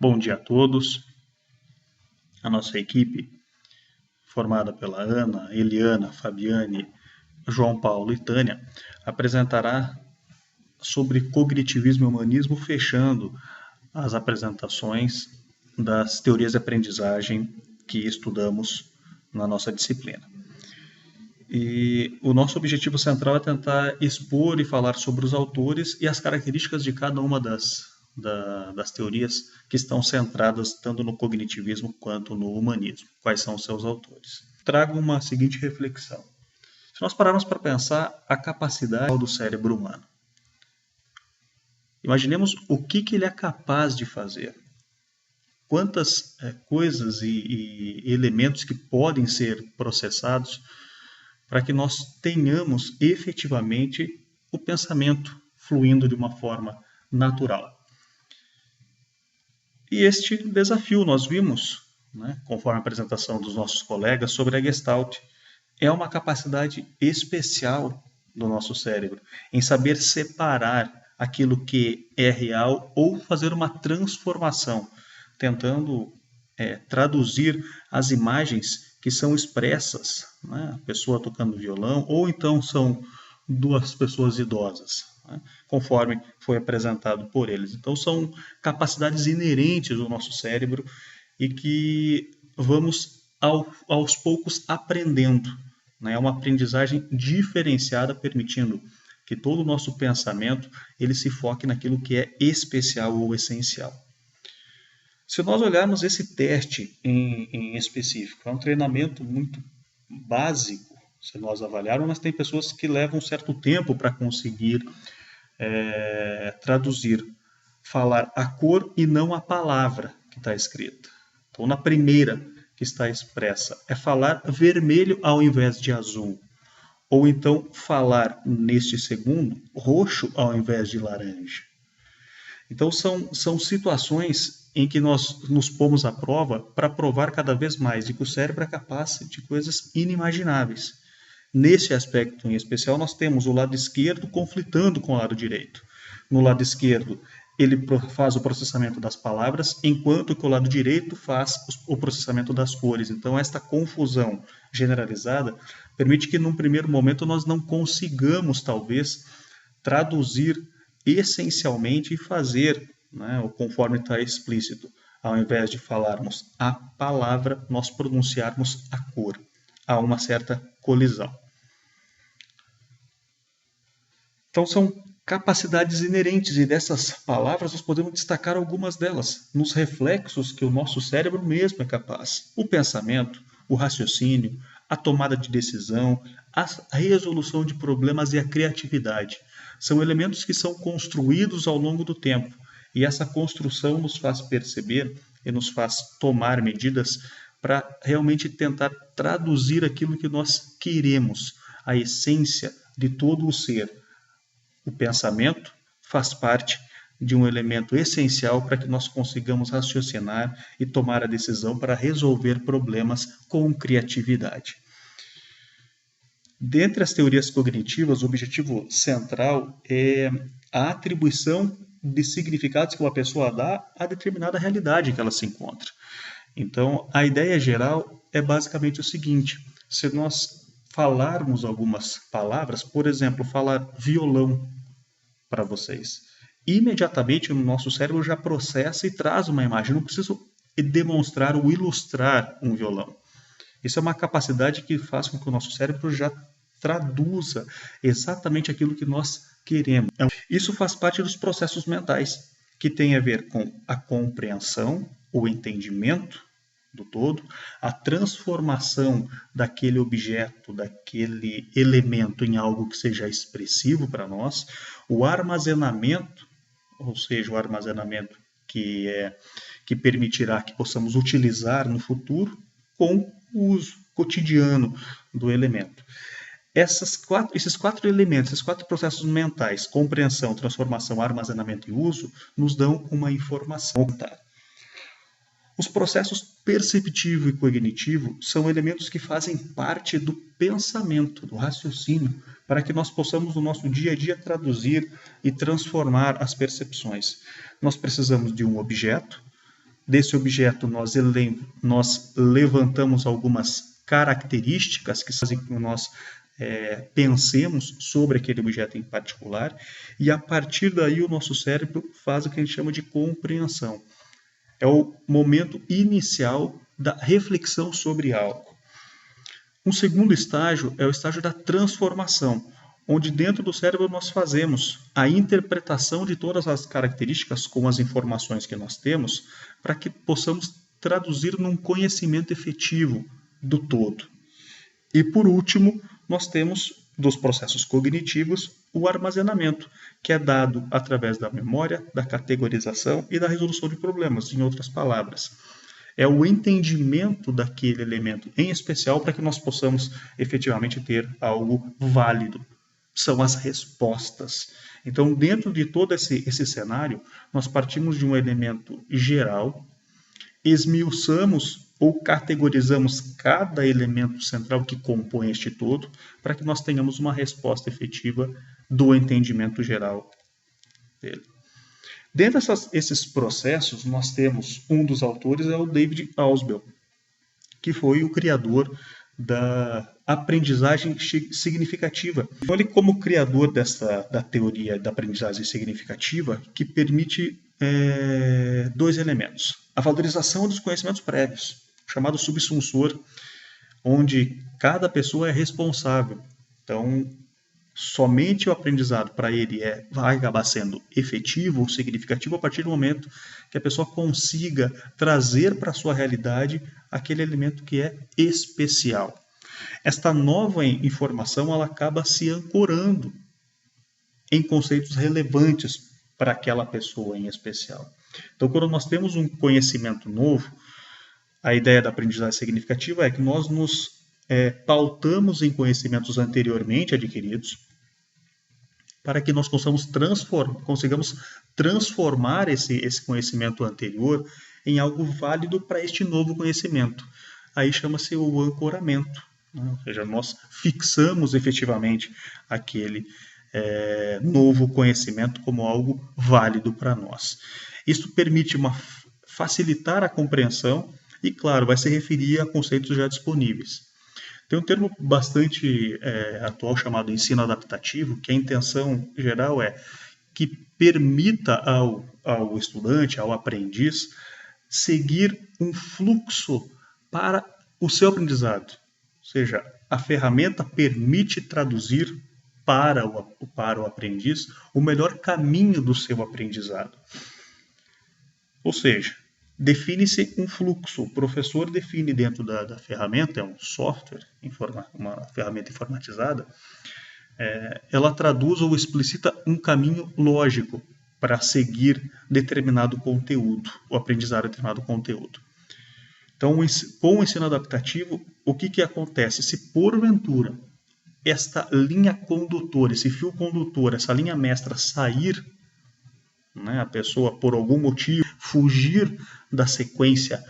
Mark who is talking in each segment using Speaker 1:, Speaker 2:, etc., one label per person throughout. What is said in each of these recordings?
Speaker 1: Bom dia a todos. A nossa equipe, formada pela Ana, Eliana, Fabiane, João Paulo e Tânia, apresentará sobre cognitivismo e humanismo, fechando as apresentações das teorias de aprendizagem que estudamos na nossa disciplina. E o nosso objetivo central é tentar expor e falar sobre os autores e as características de cada uma das teorias que estão centradas tanto no cognitivismo quanto no humanismo. Quais são os seus autores? Trago uma seguinte reflexão. Se nós pararmos para pensar a capacidade do cérebro humano, imaginemos o que ele é capaz de fazer. Quantas coisas e elementos que podem ser processados para que nós tenhamos efetivamente o pensamento fluindo de uma forma natural. E este desafio nós vimos, conforme a apresentação dos nossos colegas, sobre a Gestalt. É uma capacidade especial do nosso cérebro em saber separar aquilo que é real ou fazer uma transformação, tentando traduzir as imagens que são expressas, a pessoa tocando violão, ou então são duas pessoas idosas, conforme foi apresentado por eles. Então são capacidades inerentes do nosso cérebro e que vamos aos poucos aprendendo. É uma aprendizagem diferenciada, permitindo que todo o nosso pensamento ele se foque naquilo que é especial ou essencial. Se nós olharmos esse teste em específico, é um treinamento muito básico, se nós avaliarmos, mas tem pessoas que levam um certo tempo para conseguir traduzir, falar a cor e não a palavra que está escrita. Então, na primeira que está expressa é falar vermelho ao invés de azul, ou então falar, neste segundo, roxo ao invés de laranja. Então, são situações em que nós nos pomos à prova para provar cada vez mais de que o cérebro é capaz de coisas inimagináveis. Nesse aspecto em especial, nós temos o lado esquerdo conflitando com o lado direito. No lado esquerdo, ele faz o processamento das palavras, enquanto que o lado direito faz o processamento das cores. Então, esta confusão generalizada permite que, num primeiro momento, nós não consigamos, talvez, traduzir essencialmente e fazer, conforme está explícito. Ao invés de falarmos a palavra, nós pronunciarmos a cor. Há uma certa colisão. Então, são capacidades inerentes e dessas palavras nós podemos destacar algumas delas nos reflexos que o nosso cérebro mesmo é capaz. O pensamento, o raciocínio, a tomada de decisão, a resolução de problemas e a criatividade. São elementos que são construídos ao longo do tempo e essa construção nos faz perceber e nos faz tomar medidas para realmente tentar traduzir aquilo que nós queremos, a essência de todo o ser. O pensamento faz parte de um elemento essencial para que nós consigamos raciocinar e tomar a decisão para resolver problemas com criatividade. Dentre as teorias cognitivas, o objetivo central é a atribuição de significados que uma pessoa dá a determinada realidade que ela se encontra. Então, a ideia geral é basicamente o seguinte: se nós falarmos algumas palavras, por exemplo, falar violão para vocês, imediatamente o nosso cérebro já processa e traz uma imagem. Não preciso demonstrar ou ilustrar um violão. Isso é uma capacidade que faz com que o nosso cérebro já traduza exatamente aquilo que nós queremos. Isso faz parte dos processos mentais, que tem a ver com a compreensão, o entendimento do todo, a transformação daquele objeto, daquele elemento em algo que seja expressivo para nós, o armazenamento, ou seja, o armazenamento que permitirá que possamos utilizar no futuro com o uso cotidiano do elemento. Esses quatro elementos, esses quatro processos mentais, compreensão, transformação, armazenamento e uso, nos dão uma informação. Os processos perceptivo e cognitivo são elementos que fazem parte do pensamento, do raciocínio, para que nós possamos no nosso dia a dia traduzir e transformar as percepções. Nós precisamos de um objeto, Desse objeto, nós levantamos algumas características que fazem com que nós pensemos sobre aquele objeto em particular, e a partir daí o nosso cérebro faz o que a gente chama de compreensão. É o momento inicial da reflexão sobre algo. Um segundo estágio é o estágio da transformação, onde dentro do cérebro nós fazemos a interpretação de todas as características com as informações que nós temos, para que possamos traduzir num conhecimento efetivo do todo. E por último, nós temos dos processos cognitivos o armazenamento, que é dado através da memória, da categorização e da resolução de problemas, em outras palavras. É o entendimento daquele elemento em especial para que nós possamos efetivamente ter algo válido. São as respostas. Então, dentro de todo esse cenário, nós partimos de um elemento geral, esmiuçamos ou categorizamos cada elemento central que compõe este todo, para que nós tenhamos uma resposta efetiva do entendimento geral dele. Dentro desses processos, nós temos um dos autores, é o David Ausubel, que foi o criador da aprendizagem significativa. Então, ele, como criador da teoria da aprendizagem significativa, que permite dois elementos. A valorização dos conhecimentos prévios, chamado subsunsor, onde cada pessoa é responsável. Então, somente o aprendizado para ele vai acabar sendo efetivo ou significativo a partir do momento que a pessoa consiga trazer para a sua realidade aquele elemento que é especial. Esta nova informação ela acaba se ancorando em conceitos relevantes para aquela pessoa em especial. Então, quando nós temos um conhecimento novo, a ideia da aprendizagem significativa é que nós nos pautamos em conhecimentos anteriormente adquiridos para que nós consigamos transformar esse conhecimento anterior em algo válido para este novo conhecimento. Aí chama-se o ancoramento, né? Ou seja, nós fixamos efetivamente aquele novo conhecimento como algo válido para nós. Isso permite facilitar a compreensão e, claro, vai se referir a conceitos já disponíveis. Tem um termo bastante atual chamado ensino adaptativo, que a intenção geral é que permita ao estudante, ao aprendiz, seguir um fluxo para o seu aprendizado. Ou seja, a ferramenta permite traduzir para o aprendiz o melhor caminho do seu aprendizado. Ou seja, define-se um fluxo. O professor define dentro da ferramenta, é um software, uma ferramenta informatizada, ela traduz ou explicita um caminho lógico para seguir determinado conteúdo, o aprendizado de determinado conteúdo. Então, com o ensino adaptativo, o que acontece? Se porventura esta linha condutora, esse fio condutor, essa linha mestra sair, né, a pessoa, por algum motivo, fugir da sequência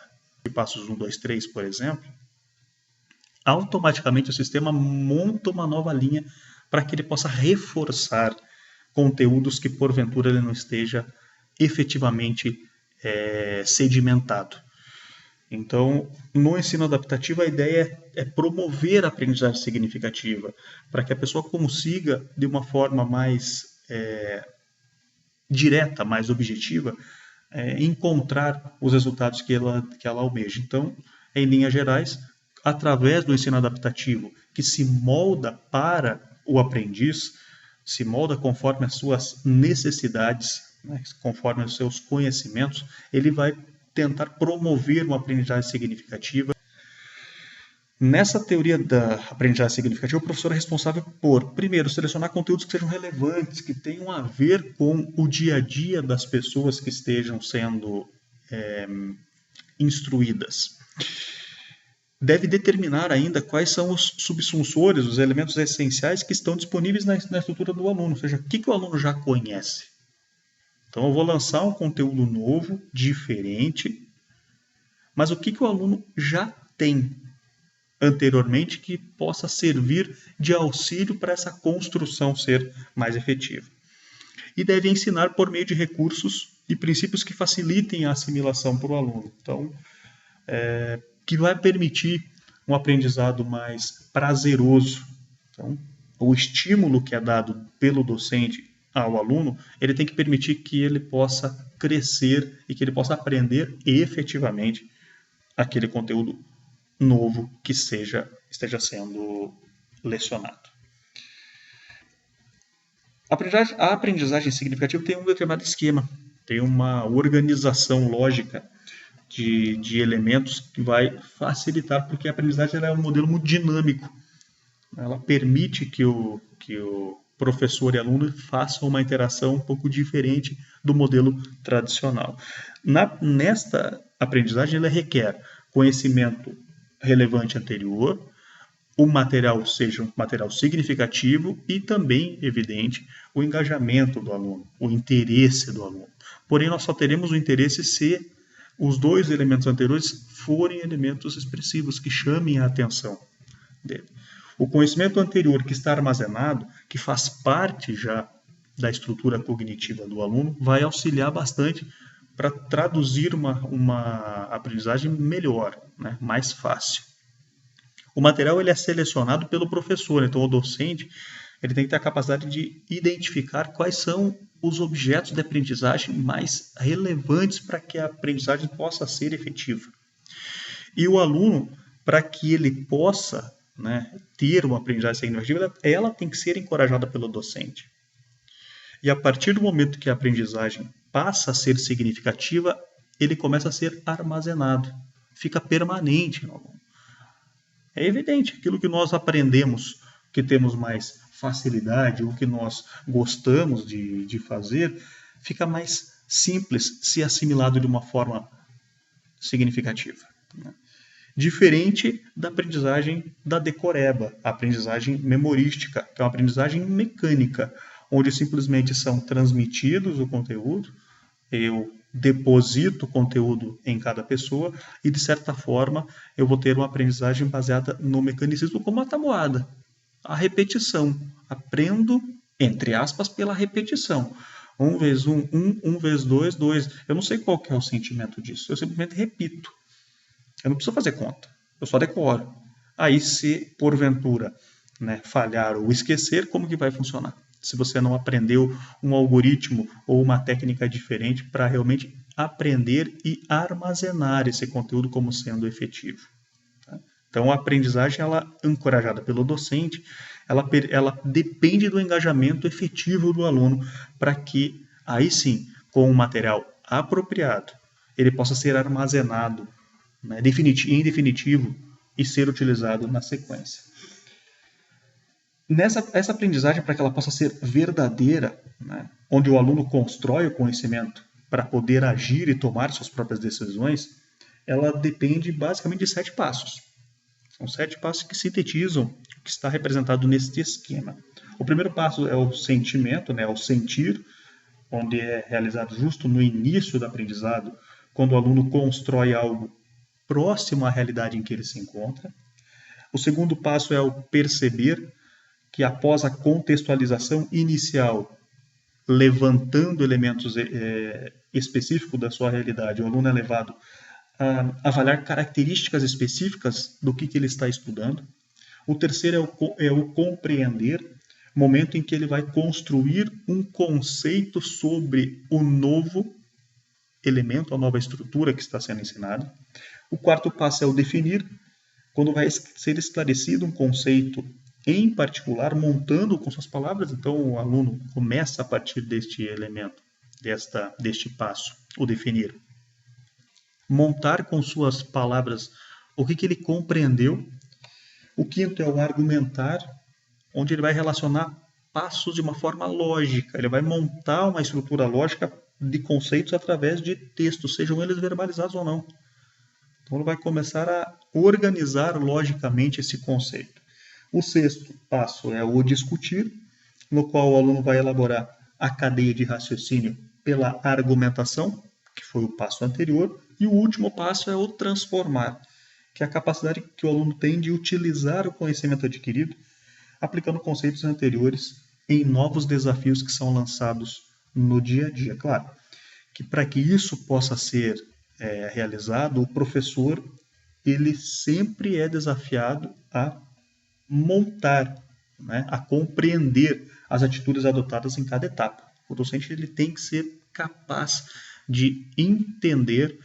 Speaker 1: de passos 1, 2, 3, por exemplo, automaticamente o sistema monta uma nova linha para que ele possa reforçar conteúdos que, porventura, ele não esteja efetivamente sedimentado. Então, no ensino adaptativo, a ideia é promover a aprendizagem significativa, para que a pessoa consiga, de uma forma mais direta, mais objetiva, encontrar os resultados que ela almeja. Então, em linhas gerais, através do ensino adaptativo, que se molda para o aprendiz, se molda conforme as suas necessidades, né, conforme os seus conhecimentos, ele vai tentar promover uma aprendizagem significativa. Nessa teoria da aprendizagem significativa, o professor é responsável por, primeiro, selecionar conteúdos que sejam relevantes, que tenham a ver com o dia a dia das pessoas que estejam sendo instruídas. Deve determinar ainda quais são os subsunsores, os elementos essenciais que estão disponíveis na estrutura do aluno, ou seja, o que o aluno já conhece. Então, eu vou lançar um conteúdo novo, diferente, mas o que o aluno já tem anteriormente que possa servir de auxílio para essa construção ser mais efetiva. E deve ensinar por meio de recursos e princípios que facilitem a assimilação para o aluno. Então, que vai permitir um aprendizado mais prazeroso. Então, o estímulo que é dado pelo docente ao aluno, ele tem que permitir que ele possa crescer e que ele possa aprender efetivamente aquele conteúdo novo que esteja sendo lecionado. A aprendizagem significativa tem um determinado esquema, tem uma organização lógica de elementos que vai facilitar, porque a aprendizagem ela é um modelo muito dinâmico. Ela permite que o professor e aluno façam uma interação um pouco diferente do modelo tradicional. Nesta aprendizagem, ela requer conhecimento relevante anterior, o material seja um material significativo e também, evidente, o engajamento do aluno, o interesse do aluno. Porém, nós só teremos o interesse se os dois elementos anteriores forem elementos expressivos que chamem a atenção dele. O conhecimento anterior que está armazenado, que faz parte já da estrutura cognitiva do aluno, vai auxiliar bastante para traduzir uma aprendizagem melhor, né? Mais fácil. O material ele é selecionado pelo professor, então o docente ele tem que ter a capacidade de identificar quais são os objetos de aprendizagem mais relevantes para que a aprendizagem possa ser efetiva. E o aluno, para que ele possa, né, ter uma aprendizagem significativa, ela tem que ser encorajada pelo docente. E a partir do momento que a aprendizagem passa a ser significativa, ele começa a ser armazenado, fica permanente no aluno. É evidente, aquilo que nós aprendemos, que temos mais facilidade, ou que nós gostamos de fazer, fica mais simples se assimilado de uma forma significativa, né? Diferente da aprendizagem da decoreba, a aprendizagem memorística, que é uma aprendizagem mecânica, onde simplesmente são transmitidos o conteúdo, eu deposito o conteúdo em cada pessoa e, de certa forma, eu vou ter uma aprendizagem baseada no mecanicismo como a tabuada, a repetição. Aprendo, entre aspas, pela repetição. 1 vezes 1, 1, 1 vezes 2, 2. Eu não sei qual que é o sentimento disso, eu simplesmente repito. Eu não preciso fazer conta, eu só decoro. Aí, se porventura, né, falhar ou esquecer, como que vai funcionar? Se você não aprendeu um algoritmo ou uma técnica diferente para realmente aprender e armazenar esse conteúdo como sendo efetivo. Tá? Então, a aprendizagem, ela encorajada pelo docente, ela depende do engajamento efetivo do aluno para que, aí sim, com o material apropriado, ele possa ser armazenado, né, em definitivo e ser utilizado na sequência. Essa aprendizagem, para que ela possa ser verdadeira, né, onde o aluno constrói o conhecimento para poder agir e tomar suas próprias decisões, ela depende basicamente de 7 passos. São 7 passos que sintetizam o que está representado neste esquema. O primeiro passo é o sentimento, né, o sentir, onde é realizado justo no início do aprendizado, quando o aluno constrói algo próximo à realidade em que ele se encontra. O segundo passo é o perceber, que após a contextualização inicial, levantando elementos específicos da sua realidade, o aluno é levado a avaliar características específicas do que ele está estudando. O terceiro é o compreender, momento em que ele vai construir um conceito sobre o novo elemento, a nova estrutura que está sendo ensinada. O quarto passo é o definir, quando vai ser esclarecido um conceito em particular, montando com suas palavras. Então, o aluno começa a partir deste elemento, deste passo, o definir. Montar com suas palavras o que ele compreendeu. O quinto é o argumentar, onde ele vai relacionar passos de uma forma lógica. Ele vai montar uma estrutura lógica de conceitos através de textos, sejam eles verbalizados ou não. Então, ele vai começar a organizar logicamente esse conceito. O sexto passo é o discutir, no qual o aluno vai elaborar a cadeia de raciocínio pela argumentação, que foi o passo anterior, e o último passo é o transformar, que é a capacidade que o aluno tem de utilizar o conhecimento adquirido, aplicando conceitos anteriores em novos desafios que são lançados no dia a dia. Claro que para que isso possa ser realizado, o professor ele sempre é desafiado a montar, né, a compreender as atitudes adotadas em cada etapa. O docente ele tem que ser capaz de entender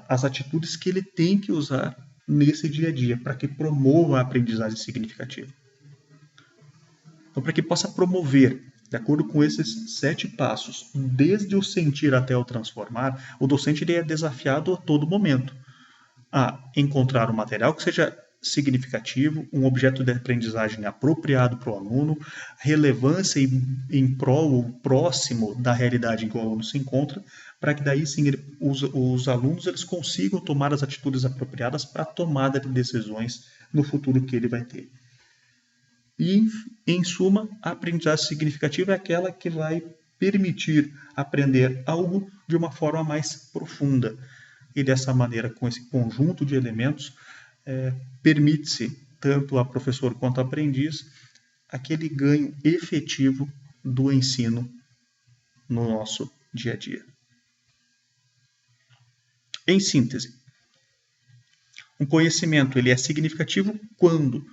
Speaker 1: as atitudes que ele tem que usar nesse dia a dia para que promova a aprendizagem significativa. Então, para que possa promover, de acordo com esses 7 passos, desde o sentir até o transformar, o docente ele é desafiado a todo momento a encontrar um material que seja significativo, um objeto de aprendizagem apropriado para o aluno, relevância em prol ou próximo da realidade em que o aluno se encontra, para que daí sim os alunos eles consigam tomar as atitudes apropriadas para a tomada de decisões no futuro que ele vai ter. E, em suma, a aprendizagem significativa é aquela que vai permitir aprender algo de uma forma mais profunda. E dessa maneira, com esse conjunto de elementos, permite-se, tanto a professor quanto a aprendiz, aquele ganho efetivo do ensino no nosso dia a dia. Em síntese, um conhecimento ele é significativo quando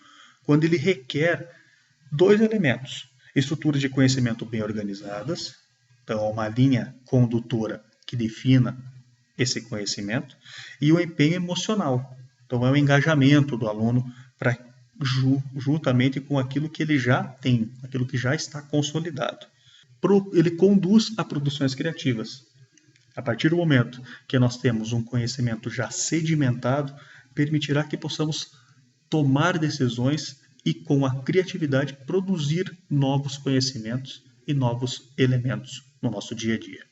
Speaker 1: ele requer 2 elementos: estruturas de conhecimento bem organizadas, então uma linha condutora que defina esse conhecimento, e o empenho emocional, então é o engajamento do aluno para juntamente com aquilo que ele já tem, aquilo que já está consolidado. Ele conduz a produções criativas. A partir do momento que nós temos um conhecimento já sedimentado, permitirá que possamos tomar decisões e, com a criatividade, produzir novos conhecimentos e novos elementos no nosso dia a dia.